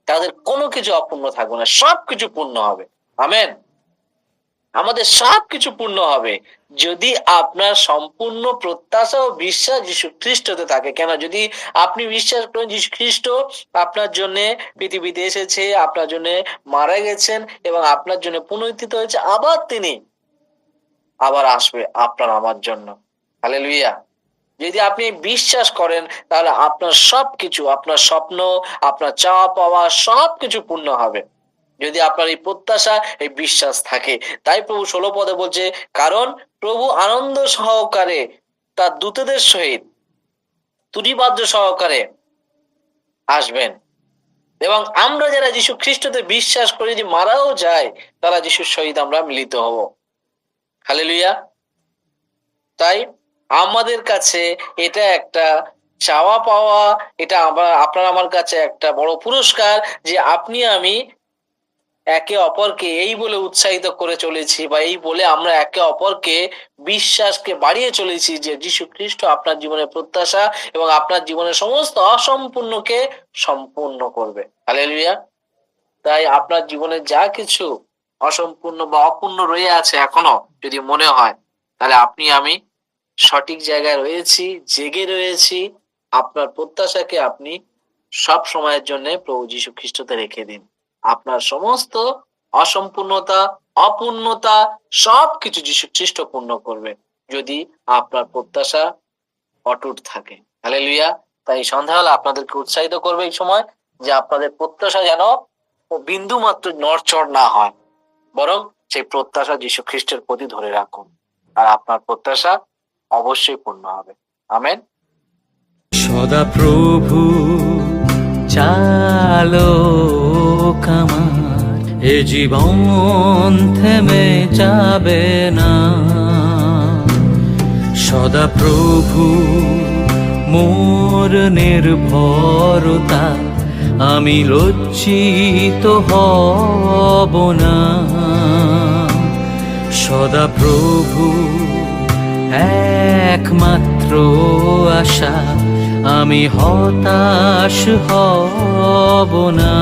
তাদের কোনো কিছু অপূর্ণ থাকবে না, সবকিছু পূর্ণ হবে। আমেন। আমাদের সবকিছু পূর্ণ হবে যদি আপনার সম্পূর্ণ প্রত্যাশা ও বিশ্বাস যীশু খ্রিস্টতে থাকে। কেন? যদি আপনি বিশ্বাস করেন যীশু খ্রিস্ট আপনার জন্য পৃথিবীতে এসেছে, আপনার জন্য মারা গেছেন এবং আপনার জন্য পুনরুত্থিত হয়েছে, আবার তিনি আবার আসবে আপনার আমার জন্য। হালেলুয়া। যদি আপনি বিশ্বাস করেন তাহলে আপনার সবকিছু, আপনার স্বপ্ন, আপনার চাওয়া পাওয়া সবকিছু পূর্ণ হবে যদি আপনার এই প্রত্যাশা, এই বিশ্বাস থাকে। তাই প্রভু 16 পদে বলছে, কারণ প্রভু আনন্দ সহকারে তার দূতদের সহিত তুরিবাদ্য সহকারে আসবেন এবং আমরা যারা যীশু খ্রিস্টতে বিশ্বাস করি, যদি মারাও যায় তারা যীশুর সহিত আমরা মিলিত হব। হালেলুয়া। তাই আমাদের কাছে এটা একটা চাওয়া পাওয়া, এটা আপনার আমার কাছে একটা বড় পুরস্কার যে আপনি আমি একে অপরকে এই বলে উৎসাহিত করে চলেছি, বা এই বলে আমরা একে অপরকে বিশ্বাসকে বাড়িয়ে চলেছি যে যীশু খ্রিস্ট আপনার জীবনের প্রত্যাশা এবং আপনার জীবনের সমস্ত অসম্পূর্ণকে সম্পূর্ণ করবে। হালেলুয়া। তাই আপনার জীবনে যা কিছু অসম্পূর্ণ বা অপূর্ণ রয়ে আছে এখনো যদি মনে হয়, তাহলে আপনি আমি সঠিক জায়গায় রয়েছি, জেগে রয়েছি। আপনার প্রত্যাশাকে আপনি সব সময়ের জন্য প্রভু যীশু খ্রিস্টতে রেখে দিন। আপনার সমস্ত অসম্পূর্ণতা, অপূর্ণতা সবকিছু যীশু খ্রিস্ট পূর্ণ করবে যদি আপনার প্রত্যাশা অটুট থাকে। হালেলুয়া। তাই সন্ধ্যাবেলা আপনাদেরকে উৎসাহিত করবে এই সময় যে আপনাদের প্রত্যাশা যেন বিন্দু মাত্র নড়চড় না হয়, বরং সেই প্রত্যাশা যীশু খ্রিস্টের প্রতি ধরে রাখুন, আর আপনার প্রত্যাশা অবশ্যই পূর্ণ হবে। আমেন। সদা প্রভু চালক আমার, এ জীবন থেমে যাবে না। সদা প্রভু মোর নির্ভরতা, আমি লজ্জিত হব না। সদা প্রভু একমাত্র আশা, আমি হতাশ হব না।